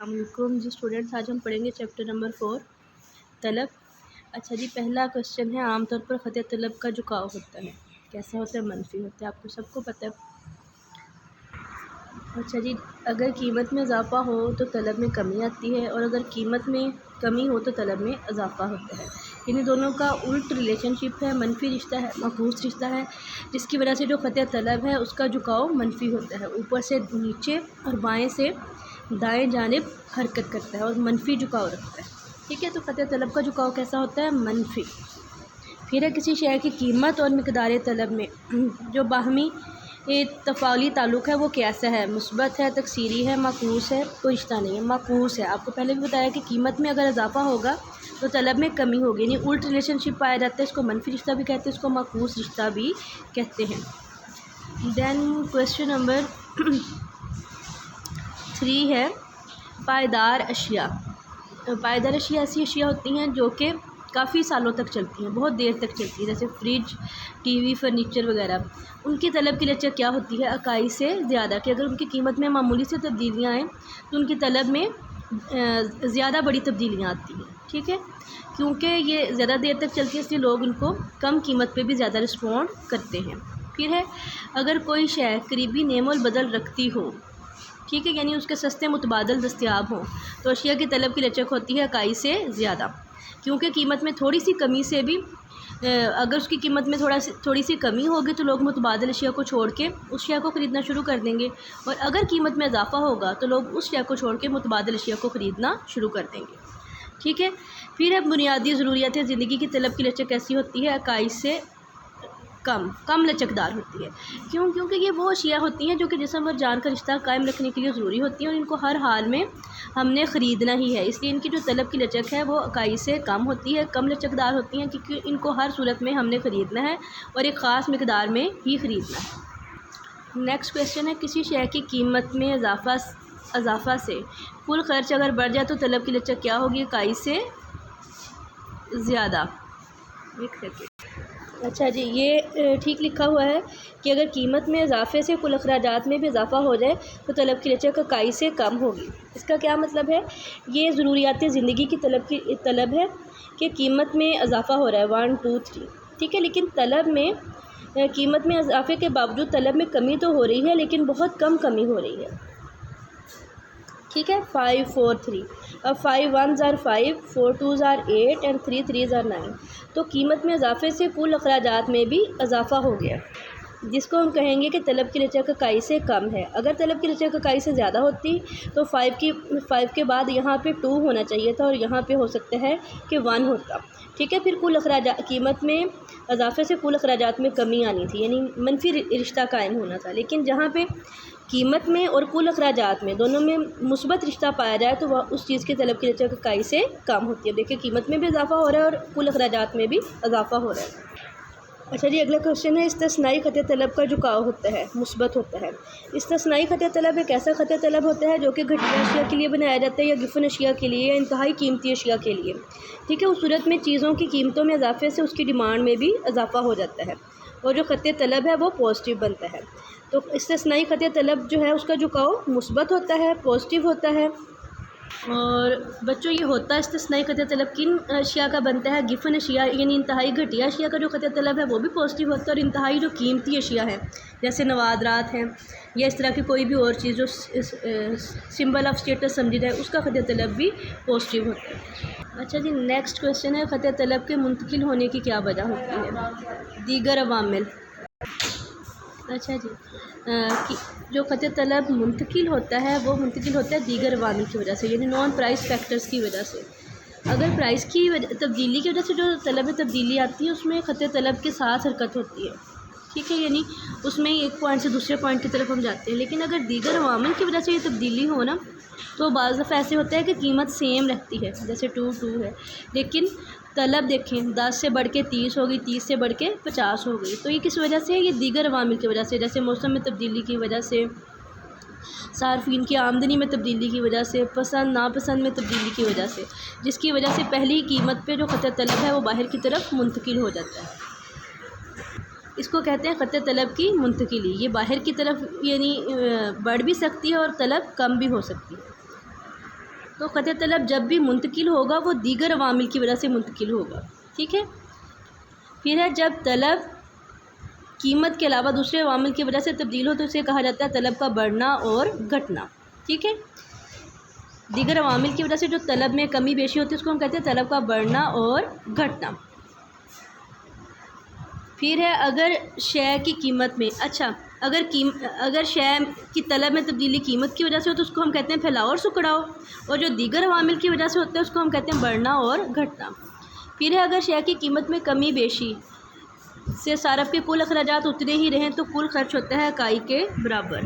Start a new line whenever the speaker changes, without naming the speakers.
السلام علیکم جی اسٹوڈنٹس، آج ہم پڑھیں گے چیپٹر نمبر 4 طلب۔ اچھا جی، پہلا کوشچن ہے، عام طور پر خط طلب کا جھکاؤ ہوتا ہے، کیسا ہوتا ہے؟ منفی ہوتا ہے، آپ کو سب کو پتہ ہے۔ اچھا جی، اگر قیمت میں اضافہ ہو تو طلب میں کمی آتی ہے، اور اگر قیمت میں کمی ہو تو طلب میں اضافہ ہوتا ہے۔ یعنی دونوں کا الٹ ریلیشن شپ ہے، منفی رشتہ ہے، معکوس رشتہ ہے، جس کی وجہ سے جو خط طلب ہے اس کا جھکاؤ منفی ہوتا ہے، اوپر سے نیچے اور بائیں سے دائیں جانب حرکت کرتا ہے اور منفی جھکاؤ رکھتا ہے۔ ٹھیک ہے، تو خط طلب کا جھکاؤ کیسا ہوتا ہے؟ منفی۔ پھر ہے، کسی شے کی قیمت اور مقدار طلب میں جو باہمی تفاعلی تعلق ہے وہ کیسا ہے؟ مثبت ہے، تکسیری ہے، معکوس ہے، کوئی رشتہ نہیں ہے، معکوس ہے۔ آپ کو پہلے بھی بتایا کہ قیمت میں اگر اضافہ ہوگا تو طلب میں کمی ہوگی، یعنی الٹ ریلیشن شپ پایا جاتا ہے، اس کو منفی رشتہ بھی کہتے ہیں، اس کو معکوس رشتہ بھی کہتے ہیں۔ دین کویسچن نمبر 3 ہے، پائیدار اشیاء۔ پائیدار اشیاء ایسی اشیاء ہوتی ہیں جو کہ کافی سالوں تک چلتی ہیں، بہت دیر تک چلتی ہیں، جیسے فریج، ٹی وی، فرنیچر وغیرہ۔ ان کی طلب کی لچک کیا ہوتی ہے؟ اکائی سے زیادہ، کہ اگر ان کی قیمت میں معمولی سے تبدیلیاں آئیں تو ان کی طلب میں زیادہ بڑی تبدیلیاں آتی ہیں۔ ٹھیک ہے، کیونکہ یہ زیادہ دیر تک چلتی ہے اس لیے لوگ ان کو کم قیمت پہ بھی زیادہ رسپونڈ کرتے ہیں۔ پھر ہے، اگر کوئی شے قریبی نعم البدل رکھتی ہو، ٹھیک ہے، یعنی اس کے سستے متبادل دستیاب ہوں، تو اشیاء کی طلب کی لچک ہوتی ہے اکائی سے زیادہ، کیونکہ قیمت میں تھوڑی سی کمی سے بھی اگر اس کی قیمت میں تھوڑی سی کمی ہوگی تو لوگ متبادل اشیاء کو چھوڑ کے اس شے کو خریدنا شروع کر دیں گے، اور اگر قیمت میں اضافہ ہوگا تو لوگ اس شے کو چھوڑ کے متبادل اشیاء کو خریدنا شروع کر دیں گے۔ ٹھیک ہے، پھر اب بنیادی ضروریات زندگی کی طلب کی لچک کیسی ہوتی ہے؟ اکائی سے کم لچکدار ہوتی ہے۔ کیونکہ یہ وہ اشیاء ہوتی ہیں جو کہ جسم اور جان کا رشتہ قائم رکھنے کے لیے ضروری ہوتی ہیں، اور ان کو ہر حال میں ہم نے خریدنا ہی ہے، اس لیے ان کی جو طلب کی لچک ہے وہ اکائی سے کم ہوتی ہے، کم لچکدار ہوتی ہیں، کیونکہ ان کو ہر صورت میں ہم نے خریدنا ہے اور ایک خاص مقدار میں ہی خریدنا ہے۔ نیکسٹ کویسچن ہے، کسی شے کی قیمت میں اضافہ سے کل خرچ اگر بڑھ جائے تو طلب کی لچک کیا ہوگی؟ اکائی سے زیادہ۔ ایک سیکنڈ۔ اچھا جی، یہ ٹھیک لکھا ہوا ہے کہ اگر قیمت میں اضافے سے کل اخراجات میں بھی اضافہ ہو جائے تو طلب کی لچک اکائی سے کم ہوگی۔ اس کا کیا مطلب ہے؟ یہ ضروریات زندگی کی طلب ہے کہ قیمت میں اضافہ ہو رہا ہے 1 2 3، ٹھیک ہے، لیکن طلب میں قیمت میں اضافے کے باوجود طلب میں کمی تو ہو رہی ہے، لیکن بہت کم کمی ہو رہی ہے۔ ٹھیک ہے، 5 4 3، اب 5 1s are 5، 4 2s are 8 and 3 3s are 9، تو قیمت میں اضافے سے کل اخراجات میں بھی اضافہ ہو گیا، جس کو ہم کہیں گے کہ طلب کی لچک اکائی سے کم ہے۔ اگر طلب کی لچک اکائی سے زیادہ ہوتی تو 5 کے بعد یہاں پہ 2 ہونا چاہیے تھا، اور یہاں پہ ہو سکتا ہے کہ 1 ہوتا۔ ٹھیک ہے، پھر کل قیمت میں اضافے سے کل اخراجات میں کمی آنی تھی، یعنی منفی رشتہ قائم ہونا تھا، لیکن جہاں پہ قیمت میں اور کل اخراجات میں دونوں میں مثبت رشتہ پایا جائے تو وہ اس چیز کی طلب کی لچک اکائی سے کم ہوتی ہے۔ دیکھیں، قیمت میں بھی اضافہ ہو رہا ہے اور کل اخراجات میں بھی اضافہ ہو رہا ہے۔ اچھا جی، اگلا کویسچن ہے، استثنائی خط طلب کا جھکاؤ ہوتا ہے، مثبت ہوتا ہے۔ استثنائی خط طلب ایک ایسا خط طلب ہوتا ہے جو کہ گھٹیا اشیاء کے لیے بنایا جاتا ہے، یا گفن اشیاء کے لیے، یا انتہائی قیمتی اشیاء کے لیے۔ ٹھیک ہے، اس صورت میں چیزوں کی قیمتوں میں اضافے سے اس کی ڈیمانڈ میں بھی اضافہ ہو جاتا ہے، اور جو خط طلب ہے وہ پازیٹیو بنتا ہے۔ تو استثنائی خط طلب جو ہے اس کا جھکاؤ مثبت ہوتا ہے، پازیٹیو ہوتا ہے۔ اور بچوں، یہ ہوتا ہے استثنائی خط طلب کن اشیاء کا بنتا ہے؟ گفن اشیاء، یعنی انتہائی گھٹیا اشیاء کا جو خط طلب ہے وہ بھی پازیٹیو ہوتا ہے، اور انتہائی جو قیمتی اشیاء ہیں جیسے نوادرات ہیں یا اس طرح کی کوئی بھی اور چیز جو سمبل آف اسٹیٹس سمجھی جائے اس کا خط طلب بھی پازیٹیو ہوتا ہے۔ اچھا جی، نیکسٹ کویسچن ہے، خط طلب کے منتقل ہونے کی کیا وجہ ہوتی ہے؟ دیگر عوامل۔ اچھا جی، جو خط طلب منتقل ہوتا ہے وہ منتقل ہوتا ہے دیگر عوامل کی وجہ سے، یعنی نان پرائس فیکٹرز کی وجہ سے۔ اگر پرائس کی تبدیلی کی وجہ سے جو طلب میں تبدیلی آتی ہے اس میں خط طلب کے ساتھ حرکت ہوتی ہے، ٹھیک ہے، یعنی اس میں ایک پوائنٹ سے دوسرے پوائنٹ کی طرف ہم جاتے ہیں۔ لیکن اگر دیگر عوامل کی وجہ سے یہ تبدیلی ہو نا تو بعض دفعہ ایسے ہوتا ہے کہ قیمت سیم رہتی ہے، جیسے 2 ہے، لیکن طلب دیکھیں 10 سے بڑھ کے 30 ہو گئی، 30 سے بڑھ کے 50 ہو گئی، تو یہ کس وجہ سے ہے؟ یہ دیگر عوامل کی وجہ سے، جیسے موسم میں تبدیلی کی وجہ سے، صارفین کی آمدنی میں تبدیلی کی وجہ سے، پسند ناپسند میں تبدیلی کی وجہ سے، جس کی وجہ سے پہلی قیمت پہ جو خط طلب ہے وہ باہر کی طرف منتقل ہو جاتا ہے۔ اس کو کہتے ہیں خط طلب کی منتقلی۔ یہ باہر کی طرف یعنی بڑھ بھی سکتی ہے اور طلب کم بھی ہو سکتی ہے۔ تو قطع طلب جب بھی منتقل ہوگا وہ دیگر عوامل کی وجہ سے منتقل ہوگا، ٹھیک ہے۔ پھر ہے جب طلب قیمت کے علاوہ دوسرے عوامل کی وجہ سے تبدیل ہو تو اسے کہا جاتا ہے طلب کا بڑھنا اور گھٹنا، ٹھیک ہے۔ دیگر عوامل کی وجہ سے جو طلب میں کمی بیشی ہوتی ہے اس کو ہم کہتے ہیں طلب کا بڑھنا اور گھٹنا۔ پھر ہے اگر شے کی قیمت میں اگر شے کی طلب میں تبدیلی قیمت کی وجہ سے ہو تو اس کو ہم کہتے ہیں پھیلاؤ اور سکڑاؤ، اور جو دیگر عوامل کی وجہ سے ہوتا ہے اس کو ہم کہتے ہیں بڑھنا اور گھٹنا۔ پھر ہے اگر شے کی قیمت میں کمی بیشی سے صارف کے کل اخراجات اتنے ہی رہیں تو کل خرچ ہوتا ہے اکائی کے برابر۔